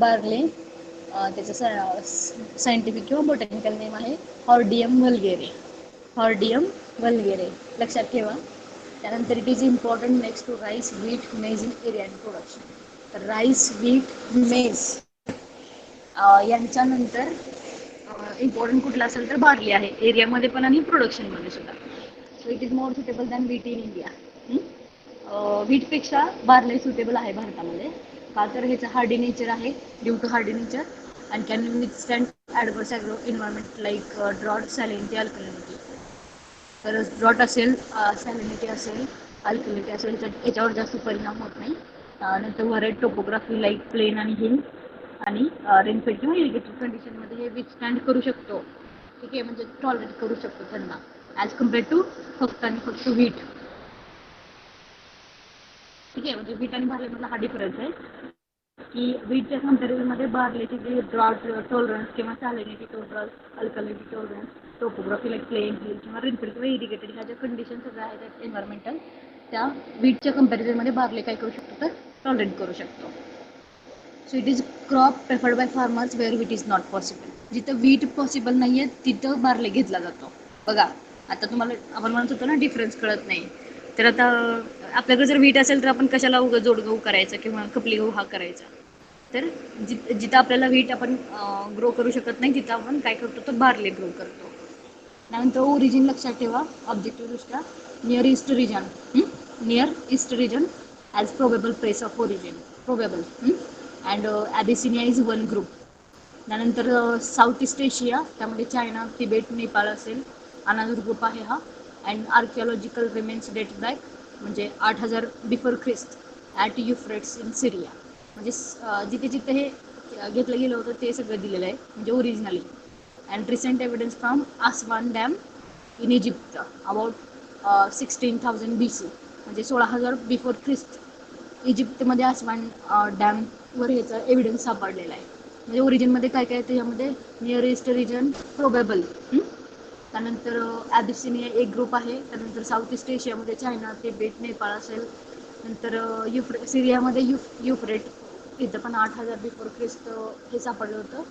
Barley त्याचं scientific किंवा botanical name आहे हॉर्डियम वल्गेरे. हॉर्डियम वल्गेरे लक्षात ठेवा. त्यानंतर it is important next to rice, wheat, maize in area and production. Rice, wheat, maize यांच्यानंतर इम्पॉर्टंट कुठला असेल तर बार्ली आहे एरियामध्ये पण आणि प्रोडक्शनमध्ये सुद्धा. So it is more suitable than wheat in India. व्हीटपेक्षा बार्ले सुटेबल आहे भारतामध्ये का तर ह्याचं हार्डी नेचर आहे due to hardy nature and can withstand adverse agro environment like drought, salinity, alkalinity. तर ड्रॉट असेल, सॅलिनिटी असेल, अल्कलिनिटी असेल तर याच्यावर जास्त परिणाम होत नाही. नंतर वरेड टोपोग्राफी लाईक प्लेन आणि हिल आणि रेनफेल किंवा इरिगेटेड कंडिशनमध्ये हे विथस्टँड करू शकतो. ठीक आहे, म्हणजे टॉलरेट करू शकतो त्यांना ॲज कम्पेअर टू फक्त आणि फक्त व्हीट. ठीक आहे, म्हणजे व्हीट आणि बार्लेमधला हा डिफरन्स आहे की व्हीटच्या कम्पॅरिझनमध्ये बार्लेची जी ड्रॉट टॉलरन्स किंवा salinity tolerance, alkalinity tolerance, topography like plain hill किंवा रेनफेल किंवा इरिगेटेड ह्या ज्या कंडिशन सगळ्या आहेत एन्व्हायरमेंटल त्या व्हीटच्या कम्पॅरिझनमध्ये बार्ले काय करू शकतो तर टॉलरेट करू शकतो. So it is crop preferred by farmers where wheat is not possible. जिथं व्हीट पॉसिबल नाही आहे तिथं बार्ले घेतला जातो. बघा आता तुम्हाला आपण म्हणत होतो ना डिफरन्स कळत नाही. तर आता आपल्याकडे जर व्हीट असेल तर आपण कशाला जोडगहू करायचा किंवा खपली गहू हा करायचा. तर जिथं आपल्याला व्हीट आपण ग्रो करू शकत नाही तिथं आपण काय करतो तर बार्ले ग्रो करतो. त्यानंतर ओरिजिन लक्षात ठेवा ऑब्जेक्टिव्ह दृष्ट्या near east region, near east region as probable place of origin probable and Abyssinia is one group. त्यानंतर साऊथ ईस्ट एशिया त्यामध्ये चायना, तिबेट, नेपाळ असेल अनादर ग्रुप आहे हा. And archaeological remains date back म्हणजे 8000 before Christ at Euphrates in Syria. म्हणजे जिथे जिथे हे घेतलं गेलं होतं ते सगळं दिलेलं आहे म्हणजे originally. And recent evidence from आसवान dam in Egypt about 16,000 BC म्हणजे 16,000 बिफोर ख्रिस्त इजिप्तमध्ये आसवान डॅमवर ह्याचा एव्हिडन्स सापडलेला आहे. म्हणजे ओरिजिनमध्ये काय काय त्याच्यामध्ये नियर ईस्ट रिजन प्रोबेबल. त्यानंतर ॲबिसिनिया एक ग्रुप आहे. त्यानंतर साऊथ ईस्ट एशियामध्ये चायना, तिबेट, नेपाळ असेल. नंतर सिरियामध्ये युफ्रेट इथं पण 8000 बिफोर ख्रिस्त हे सापडलं होतं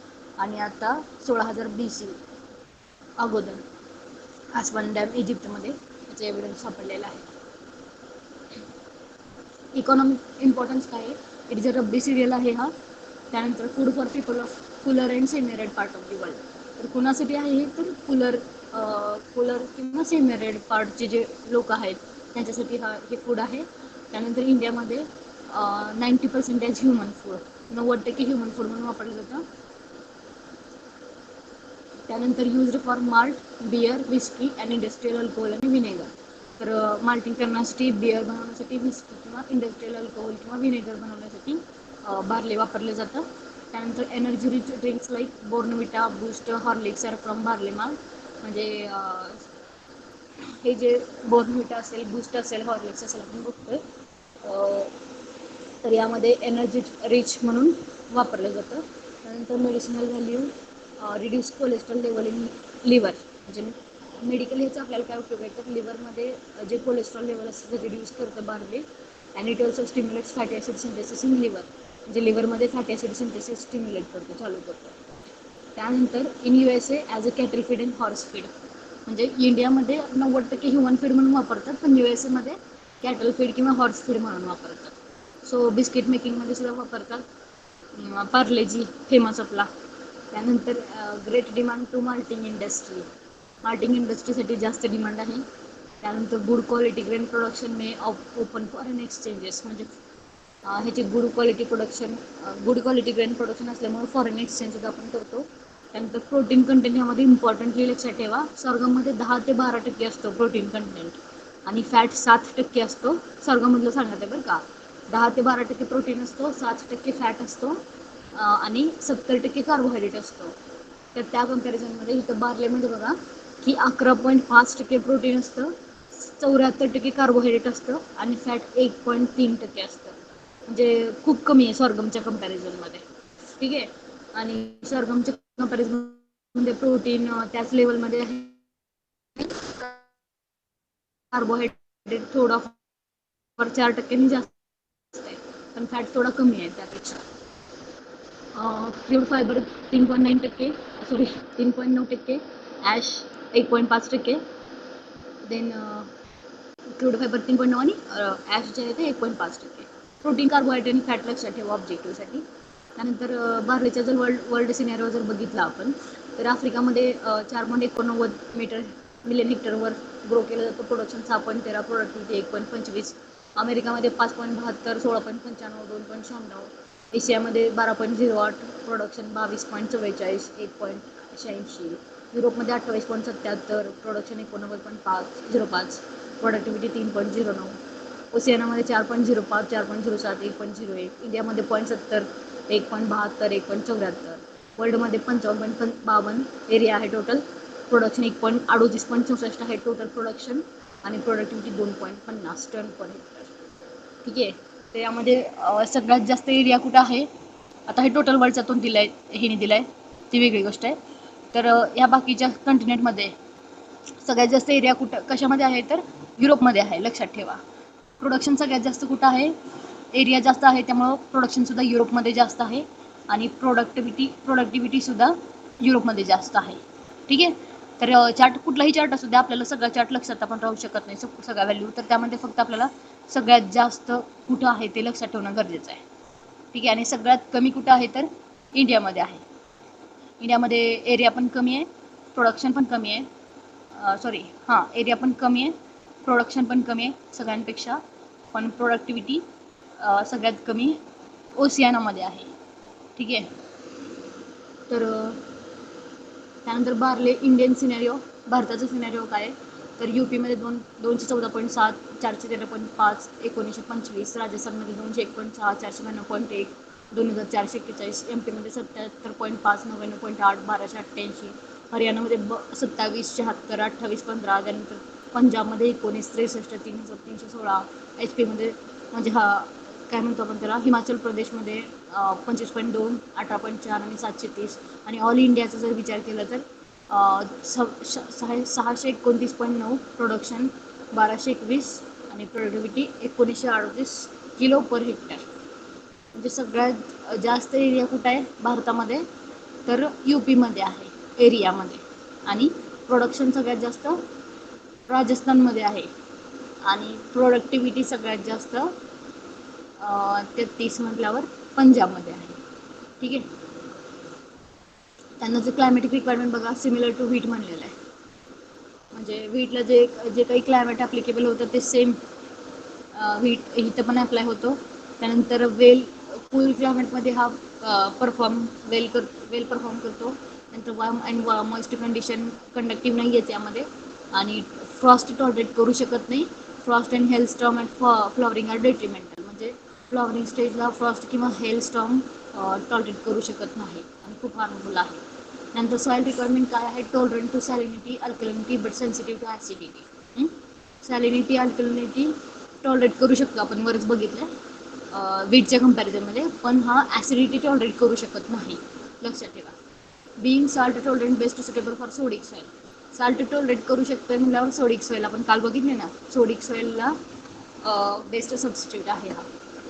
आणि आता 16,000 BC अगोदर आसवान डॅम इजिप्तमध्ये त्याचा एव्हिडन्स सापडलेला आहे. इकॉनॉमिक इम्पॉर्टन्स काय आहे, it is a rabi cereal आहे हा. त्यानंतर food for people of polar and semiarid part of the world. तर कुणासाठी आहे हे तर पुलर किंवा सेमिरेड पार्टचे जे लोक आहेत त्यांच्यासाठी हे फूड आहे. त्यानंतर इंडियामध्ये 90% ह्युमन फूड, 90% ह्युमन फूड म्हणून वापरलं जातं. त्यानंतर used for malt, beer, whisky and industrial alcohol आणि विनेगर. तर माल्टिंग करण्यासाठी, बियर बनवण्यासाठी, विस्की किंवा इंडस्ट्रियल अल्कोहोल किंवा विनेगर बनवण्यासाठी बार्ले वापरले जातं. त्यानंतर energy rich drinks like Bournvita, Boost, Horlicks are from barley malt. म्हणजे हे जे बोर्नविटा असेल, बूस्ट असेल, हॉर्लिक्स असेल आपण बघतोय तर यामध्ये एनर्जी रिच म्हणून वापरलं जातं. त्यानंतर medicinal value reduce cholesterol level in liver. म्हणजे मेडिकल ह्याचा आपल्याला काय उपयोग आहे तर लिव्हरमध्ये जे कोलेस्ट्रॉल लेवल असतं ते रिड्यूस करतं barley. And it also stimulates fatty acid synthesis in liver. म्हणजे लिव्हरमध्ये फॅटी ॲसिड सिंथेसिस स्टिम्युलेट करतो, चालू करतो. त्यानंतर in USA as a cattle feed and horse feed. म्हणजे इंडियामध्ये 90% ह्युमन फीड म्हणून वापरतात पण USA मध्ये कॅटल फीड किंवा हॉर्स फीड म्हणून वापरतात. सो बिस्किट मेकिंगमध्ये सुद्धा वापरतात. पार्लेजी फेमस आपला. त्यानंतर great demand to malting industry. Malting इंडस्ट्रीसाठी जास्त डिमांड आहे. त्यानंतर good quality grain production may open foreign exchanges. म्हणजे ह्याचे गुड क्वालिटी ग्रेन प्रोडक्शन असल्यामुळे फॉरेन एक्सचेंज सुद्धा आपण करतो. त्यानंतर प्रोटीन कंटेंट यामध्ये इम्पॉर्टंटली लक्षात ठेवा सॉर्गममध्ये 10 ते 12% असतो प्रोटीन कंटेंट आणि फॅट 7% असतो. सॉर्गममधलं सांगत आहे बरं का. 10 ते 12% प्रोटीन असतो, 7% फॅट असतो आणि 70% कार्बोहायड्रेट असतो. तर त्या कम्पॅरिझनमध्ये इथं बार्लेमध्ये बघा की 11.5% प्रोटीन असतं, 74% कार्बोहायड्रेट असतं आणि फॅट 1.3% असतं. म्हणजे खूप कमी आहे सॉर्गमच्या कम्पॅरिझनमध्ये. ठीक आहे, आणि सॉर्गमच्या कम्पॅरिझनमध्ये प्रोटीन त्याच लेवलमध्ये आहे, कार्बोहायड्रेट थोडा 4% जास्त आहे. पण फॅट थोडा कमी आहे त्यापेक्षा. Crude fibre 3.9%, sorry 3.9%, ash 1.5%, then crude fibre 3.9 आणि ॲश जे आहे ते 1.5%. प्रोटीन, कार्बोहायड्रेट आणि फॅट लक्षात ठेवा ऑब्जेक्टिव्हसाठी. त्यानंतर बार्लीचा जर वर्ल्ड सिनेरिओ जर बघितला आपण तर आफ्रिकामध्ये 4.89 मिलियन हेक्टरवर ग्रो केलं जातं. Production 6.13, productivity 1.25. अमेरिकामध्ये 5.72, 16.95, 2.96. एशियामध्ये 12.08, प्रोडक्शन 22.44, 1.86. युरोपमध्ये 28.77, प्रोडक्शन 89.05, प्रोडक्टिव्हिटी 3.09. ओशियानामध्ये 4.05, 4.07, 1.01. इंडियामध्ये 0.70, 1.72, 1.74. वर्ल्डमध्ये 55.52 एरिया आहे टोटल. प्रोडक्शन 38.64 आहे टोटल प्रोडक्शन आणि प्रोडक्टिव्हिटी 2.50 टन पर हेक्टर. ठीक आहे. तर यामध्ये सगळ्यात जास्त एरिया कुठं आहे, आता हे टोटल वर्ल्डच्यातून दिलं आहे, हिने दिलं आहे, ती वेगळी गोष्ट आहे. तर ह्या बाकीच्या कंटिनेंटमध्ये सगळ्यात जास्त एरिया कुठं कशामध्ये आहे तर युरोपमध्ये आहे, लक्षात ठेवा. प्रोडक्शन सगळ्यात जास्त कुठं आहे, एरिया जास्त आहे त्यामुळं प्रोडक्शनसुद्धा युरोपमध्ये जास्त आहे आणि प्रोडक्टिव्हिटीसुद्धा युरोपमध्ये जास्त आहे. ठीक आहे. तर चार्ट कुठलाही चार्ट असू द्या, आपल्याला सगळा चार्ट लक्षात आपण राहू शकत नाही सगळ्या व्हॅल्यू, तर त्यामध्ये फक्त आपल्याला सगळ्यात जास्त कुठं आहे ते लक्षात ठेवणं गरजेचं आहे. ठीक आहे. आणि सगळ्यात कमी कुठं आहे तर इंडियामध्ये आहे. इंडियामध्ये एरिया पण कमी आहे, प्रोडक्शन पण कमी आहे, एरिया पण कमी आहे, प्रोडक्शन पण कमी आहे सगळ्यांपेक्षा, पण प्रोडक्टिव्हिटी सगळ्यात कमी ओशियानामध्ये आहे. ठीक आहे. तर त्यानंतर बार्ले इंडियन सिनेरिओ, भारताचा सिनेरिओ काय आहे तर यूपीमध्ये 214.7, 413.5, 1925. राजस्थानमध्ये 201.6, 492.1, 2441. एमपीमध्ये 77.5, 99.8, 1288. हरियाणामध्ये 27, 76, 28.15. त्यानंतर पंजाबमध्ये 19, 63, 316. एच पीमध्ये म्हणजे काय म्हणतो आपण त्याला, हिमाचल प्रदेशमध्ये 25.2, 18.4 आणि 730. आणि ऑल इंडियाचा जर विचार केला तर 629.9, प्रोडक्शन 1221 आणि प्रोडक्टिव्हिटी 1938 किलो पर हेक्टर. म्हणजे सगळ्यात जास्त एरिया कुठं आहे भारतामध्ये तर यूपीमध्ये आहे एरियामध्ये, आणि प्रोडक्शन सगळ्यात जास्त राजस्थानमध्ये आहे, आणि प्रोडक्टिव्हिटी सगळ्यात जास्त 33 म्हटल्यावर पंजाबमध्ये आहे. ठीक आहे. त्यांना जे क्लायमॅटिक रिक्वायरमेंट बघा, सिमिलर टू व्हीट म्हणलेलं आहे. म्हणजे व्हीटला जे काही क्लायमेट ॲप्लिकेबल होतं ते सेम व्हीट इथं पण अप्लाय होतो. त्यानंतर कूल क्लायमेटमध्ये हा वेल परफॉर्म करतो. नंतर warm and moist condition conductive नाही आहे त्यामध्ये, आणि फ्रॉस्ट टॉलरेट करू शकत नाही. Frost and hail storm and flowering are detrimental, म्हणजे फ्लॉवरिंग स्टेजला फ्रॉस्ट किंवा हेल स्टॉर्म टॉलरेट करू शकत नाही आणि खूप हार्मफुल आहे. नंतर सॉईल रिक्वायरमेंट काय आहे, tolerant to salinity, alkalinity but sensitive to acidity. Salinity, alkalinity tolerate करू शकतो आपण, वरच बघितलं वीटच्या कंपॅरिझनमध्ये, पण हा ॲसिडिटी टॉलरेट करू शकत नाही, लक्षात ठेवा. Being salt tolerant best suitable for sodic soil. Salt tolerate करू शकतोय म्हटल्यावर सोडिक सॉईल आपण काल बघितले ना, सोडिक सॉईलला बेस्ट सबस्टिट्यूट आहे हा.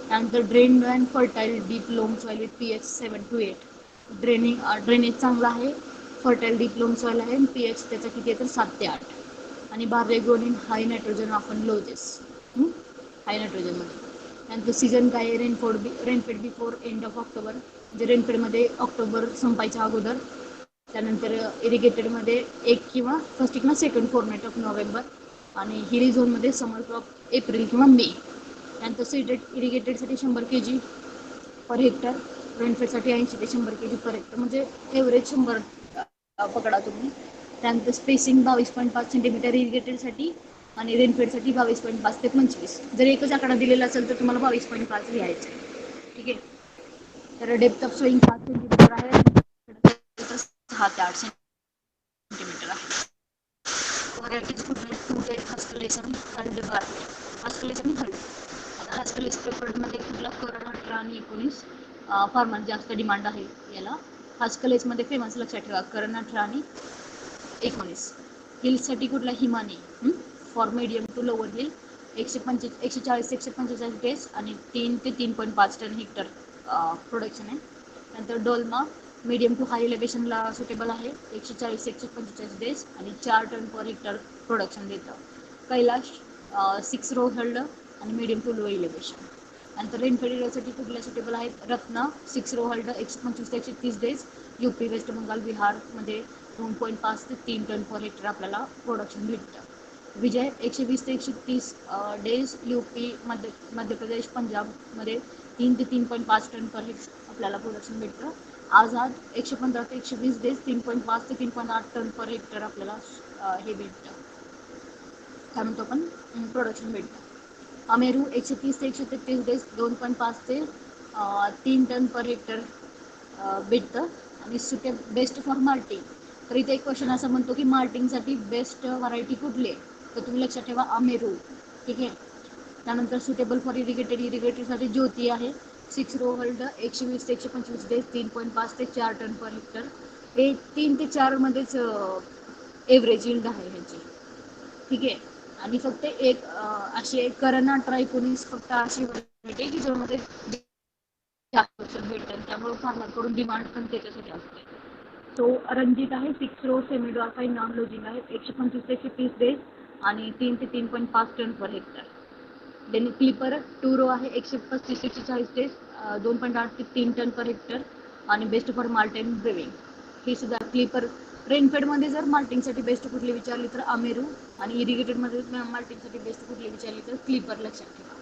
त्यानंतर drain and fertile deep loam soil with pH 7 to 8. Drainage चांगला आहे, फर्टाईल डीप लोम सॉईल आहे, pH त्याचा किती आहे तर 7 ते 8. आणि barley grown in high nitrogen often lodges, high नायट्रोजनमध्ये. त्यानंतर सीझन काय आहे, rainfed before end of October, म्हणजे रेनफेडमध्ये ऑक्टोबर संपायच्या अगोदर. त्यानंतर इरिगेटेडमध्ये फर्स्ट किंवा सेकंड फोर्टनाईट ऑफ नोव्हेंबर, आणि हिली झोनमध्ये समर क्रॉप एप्रिल किंवा मे. त्यानंतर इरिगेटेडसाठी 100 kg पर हेक्टर, रेनफेडसाठी 80 ते 100 kg पर हेक्टर, म्हणजे एव्हरेज 100 पकडा तुम्ही. त्यानंतर स्पेसिंग 22.5 सेंटीमीटर इरिगेटेडसाठी, आणि रेनफेडसाठी 22.5 ते 25. जर एकच आकडा दिलेला असेल तर तुम्हाला 22.5 लिहायचं. ठीक आहे. तर डेप्थ ऑफ सोईंग 5 सेंटीमीटर आहे, 6 ते 8 सेंटीमीटर आहे. व्हरायटीज कुठले हस्कलेशन हल्ड बार्ले, हस्कलेशन हल्ड. आता हस्कलेशन पेपरमध्ये कुठला करण 18 आणि 19 फार्मर जास्त डिमांड आहे याला. हस्कलेजमध्ये फेमस लक्षात ठेवा, करण 18 आणि 19. हिल्ससाठी कुठला Himani for medium to lower hill, 140 ते 145 डेज आणि 3 ते 3.5 टन हेक्टर प्रोडक्शन आहे. नंतर Dolma medium to high एलिव्हेशनला suitable आहे, 140 ते 145 डेज आणि 4 टन पर हेक्टर प्रोडक्शन देतं. कैलाश 6 रो हेल्ड आणि मीडियम टू लो एलिव्हेशन. नंतर रेनफेड एरियासाठी कुठल्या सुटेबल आहेत, रत्ना 6 रो हेल्ड 125 ते 130 डेज, यूपी वेस्ट बंगाल बिहारमध्ये 2.5 ते 3 टन पर हेक्टर आपल्याला प्रोडक्शन भेटतं. विजय 120 ते 130 डेज, यूपी मध्य प्रदेश पंजाबमध्ये 3 ते 3.5 टन पर हेक्टर आपल्याला प्रोडक्शन भेटतं. आझाद 115 ते 120 डेज, 3.5 ते 3.8 टन पर हेक्टर आपल्याला हे भेटतं, काय म्हणतो आपण, प्रोडक्शन भेटतं. अमेरू 130 ते 133 डेज, 2.5 ते 3 टन पर हेक्टर भेटतं. आणि बेस्ट फॉर मार्टिंग, तर इथे एक क्वेश्चन असं म्हणतो की मार्टिंगसाठी बेस्ट व्हरायटी कुठली आहे, तर तुम्ही लक्षात ठेवा अमेरू. ठीक आहे. त्यानंतर सुटेबल फॉर इरिगेटेडसाठी ज्योती आहे, 6 रो होल्ड 120 ते 125 डेज, 3.5 ते 4 टन पर हेक्टर. हे 3 ते 4 मध्येच एव्हरेज यील्ड आहे ह्याची. ठीक आहे. आणि फक्त एक अशी एक करना ट्रायकोनिस फक्त अशी व्हरायटी की ज्यामध्ये जास्त भेटतात, त्यामुळे फार्मरकडून डिमांड पण त्याच्यासाठी असते. तो रणजित आहे, 6 रो सेमीडॉल्फाईन नॉन लोजिंग आहे, 125 ते 130 डेज आणि 3 ते 3.5 ton per hectare. Then clipper 2 row आहे, 135 ते 140 डेज, 2.8 ते 3 टन पर हेक्टर आणि बेस्ट फॉर माल्टिंग ब्रेविंग. ही सुद्धा क्लिपर. रेनफेडमध्ये जर माल्टिंगसाठी बेस्ट कुठली विचारली तर अमेरू, आणि इरिगेटेडमध्ये माल्टिंगसाठी बेस्ट कुठली विचारली तर क्लिपर लक्षात ठेवा.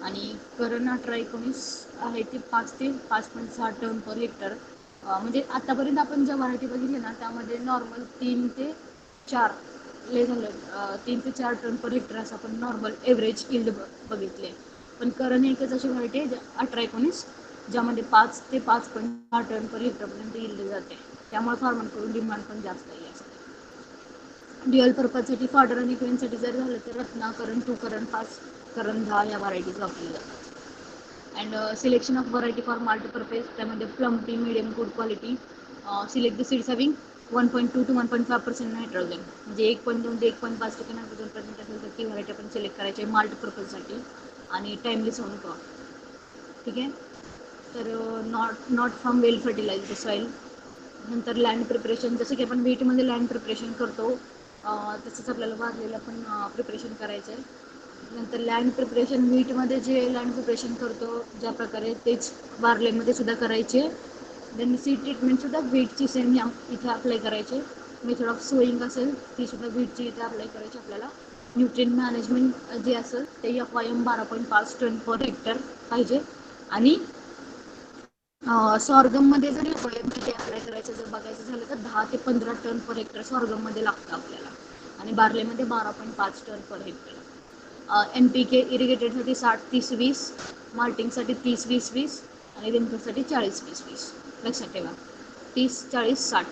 आणि करना ट्रायकोनिस आहे ते 5 ते 5.6 टन पर हेक्टर. म्हणजे आतापर्यंत आपण ज्या व्हरायटी बघितली ना त्यामध्ये नॉर्मल 3 ते 4 ले झालं 3 ते 4 टन पर हेक्टर असं आपण नॉर्मल एव्हरेज यील्ड बघितले. पण करण एकच अशी व्हरायटी आहे ट्रायकोनिस ज्यामध्ये 5 ते 5.6 टन पर हेक्टरपर्यंत यील्ड जाते, त्यामुळे फार्मरकडून डिमांड पण जास्त आहे यासाठी. ड्युअल पर्पजसाठी फॉडर आणि क्वीनसाठी जर झालं तर रत्ना, करण 2, करण 5, करण 10 या व्हरायटीज वापरल्या जातात. And selection of variety for multipurpose, त्यामध्ये plumpy medium good quality. Select the seeds having 1.2 to 1.5% nitrogen, म्हणजे 1.2 ते 1.5% नायट्रोजन प्रेझेंट असेल तर ती व्हरायटी आपण सिलेक्ट करायची आहे माल्ट पर्पजसाठी आणि टाइमली सोन क्रॉप. ठीक आहे. तर not from well fertilised soil. नंतर लँड प्रिपरेशन, जसं की आपण व्हीटमध्ये लँड प्रिपरेशन करतो तसंच आपल्याला बाजरीला पण प्रिपरेशन करायचं आहे. नंतर लँड प्रिपरेशन व्हीटमध्ये जे लँड प्रिपरेशन करतो ज्या प्रकारे तेच बार्लेमध्ये सुद्धा करायचे. देन सीड ट्रीटमेंटसुद्धा व्हीटची सेम इथे अप्लाय करायचे. मेथड ऑफ सोईंग असेल ती सुद्धा व्हीटची इथे अप्लाय करायची आपल्याला. न्यूट्रिएंट मॅनेजमेंट जे असेल ते FYM 12.5 टन पर हेक्टर पाहिजे. आणि सॉर्गममध्ये जर FYM किती अप्लाय करायचं जर बघायचं झालं तर 10 ते 15 टन पर हेक्टर सॉर्गममध्ये लागतं आपल्याला, आणि बार्लेमध्ये 12.5 टन पर हेक्टर. NPK इरिगेटेडसाठी 60-30-20, माल्टिंगसाठी 30-20-20 आणि रेनफेडसाठी 40-20-20. लक्षात ठेवा 30-40-60.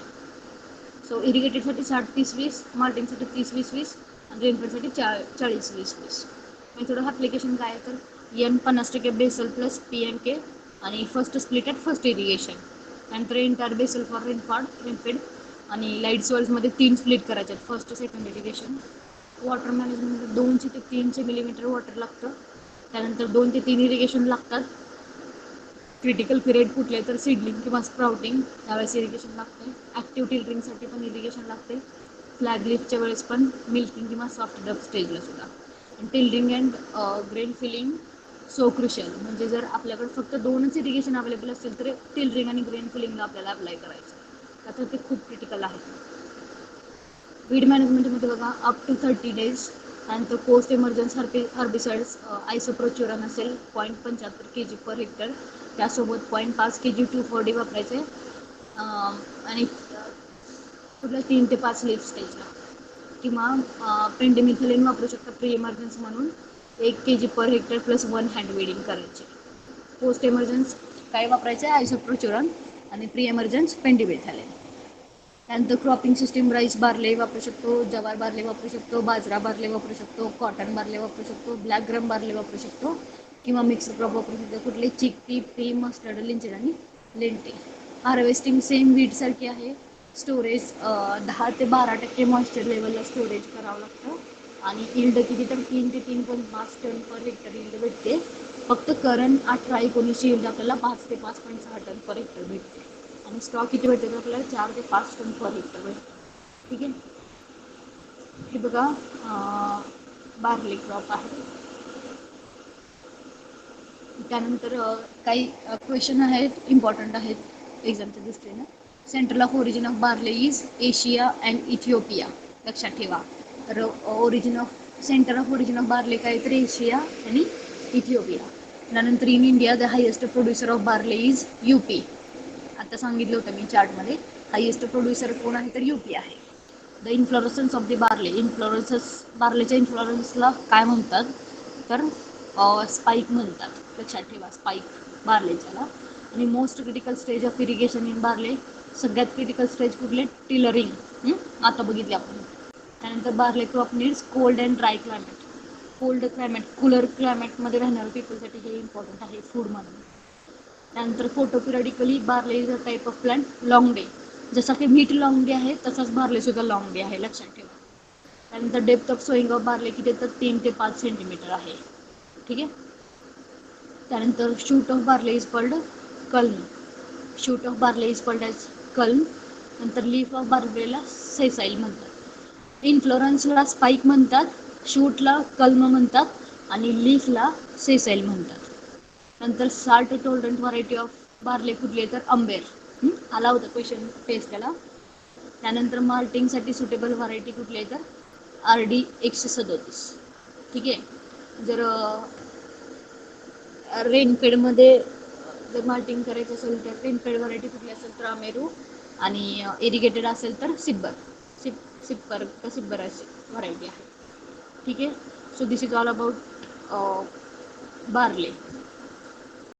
सो इरिगेटेडसाठी 60-30-20, माल्टिंगसाठी 30-20-20 आणि रेनफेडसाठी 40-20-20. मेथड ऑफ ॲप्लिकेशन काय आहे तर N 50% बेसल प्लस PMK आणि first split at first irrigation. नंतर इंटर बेसल फॉर रेनफेड आणि लाईट सॉइल्समध्ये 3 स्प्लिट करायचे आहेत, फर्स्ट सेकंड इरिगेशन. वॉटर मॅनेजमेंटमध्ये 200 ते 300 मिलीमीटर वॉटर लागतं. त्यानंतर 2 ते 3 इरिगेशन लागतात. क्रिटिकल पिरियड कुठले तर सीडलिंग किंवा स्प्राउटिंग त्यावेळेस इरिगेशन लागते. ॲक्टिव्ह टिल्टरिंगसाठी पण इरिगेशन लागते. फ्लॅग लिफ्टच्या वेळेस पण मिल्किंग किंवा सॉफ्ट डब स्टेजला सुद्धा. Tillering and grain filling so crucial, म्हणजे जर आपल्याकडे फक्त 2च इरिगेशन अवेलेबल असतील तर टिल्डरिंग आणि ग्रेन फिलिंगला आपल्याला अप्लाय करायचं, का तर ते खूप क्रिटिकल आहे. वीड मॅनेजमेंटमध्ये बघा अप टू 30 डेज. त्यानंतर पोस्ट इमर्जन्स हर्बिसाइड्स आयसोप्रोच्युरन असेल 0.75 kg पर हेक्टर, त्यासोबत 0.5 kg 2,4-D वापरायचे. आणि कुठल्या 3 ते 5 लीफ स्टेजला, किंवा पेंडिमिथिलिन वापरू शकता प्री इमर्जन्स म्हणून 1 kg per hectare plus 1 hand wedding करायचे. पोस्ट इमर्जन्स काय वापरायचं आहे आयसोप्रोच्युरन आणि प्री इमर्जन्स पेंडिमिथिलिन. त्यानंतर क्रॉपिंग सिस्टीम राईस बार्ले वापरू शकतो, जवार बार्ले वापरू शकतो, बाजरा बार्ले वापरू शकतो, कॉटन बार्ले वापरू शकतो, ब्लॅक ग्राम बार्ले वापरू शकतो, किंवा मिक्स क्रॉप वापरू शकतो कुठले चिकपी, पी, मस्टर्ड, लिंचन आणि लेंटे. हार्वेस्टिंग सेम वीटसारखी आहे. स्टोरेज 10 ते 12% मॉइश्चर लेवलला स्टोरेज करावं लागतं. आणि इल्ड किती तर 3 ते 3.5 टन पर हेक्टर इल्ड भेटते. फक्त करंट 18-19 इल्ड आपल्याला 5 ते 5.6 टन पर हेक्टर भेटते. आणि स्टॉक किती भेटते तर आपल्याला 4 ते 5 टन पर हेक्टर भेटते. ठीक आहे. हे बघा बार्ली क्रॉप आहे. त्यानंतर काही क्वेश्चन आहेत इम्पॉर्टंट आहेत एक्झामच्या दृष्टीने. Central of origin of barley is Asia and Ethiopia. लक्षात ठेवा. तर origin of centre of origin of barley काय तर एशिया आणि इथिओपिया. त्यानंतर in India the highest producer of barley is UP. आता सांगितलं होतं मी चार्टमध्ये. हायेस्ट प्रोड्युसर कोण आहे तर यूपी आहे. The inflorescence of the barley. बार्लेच्या इन्फ्लोरन्सला काय म्हणतात तर स्पाईक म्हणतात. लक्षात ठेवा स्पाईक बार्लेच्याला. आणि most critical stage of irrigation in barley. सगळ्यात क्रिटिकल स्टेज कुठले टिलरिंग. आता बघितले आपण. त्यानंतर barley crop needs cold and dry climate. Cold climate cooler क्लायमेटमध्ये राहणाऱ्या पीपलसाठी हे इम्पॉर्टंट आहे फूड म्हणून. त्यानंतर photoperiodically barley is a type of plant long day. जसा की व्हीट लॉंग डे आहे तसाच बार्ले सुद्धा लॉंग डे आहे. लक्षात ठेवा. त्यानंतर depth of sowing of barley किती तर 3 ते 5 सेंटीमीटर आहे. ठीक आहे. त्यानंतर shoot of barley is called culm. Shoot of barley is called as culm. नंतर लीफ ऑफ बार्लेला सेसाईल म्हणतात. इन्फ्लोरन्सला स्पाईक म्हणतात, शूटला कल्म म्हणतात आणि लीफला सेसाईल म्हणतात. नंतर साल्ट टोलरंट व्हरायटी ऑफ बार्ले कुठली आहे तर अंबेर. आला होता क्वेश्चन टेस्ट त्याला. त्यानंतर मार्टिंगसाठी सुटेबल व्हरायटी कुठली आहे तर RD 137. ठीक आहे. जर रेनफेडमध्ये जर मार्टिंग करायचं असेल तर रेनफेड व्हरायटी कुठली असेल तर अमेरू. आणि इरिगेटेड असेल तर सिप्पर का सिब्बर अशी व्हरायटी आहे. ठीक आहे. So this is all about barley.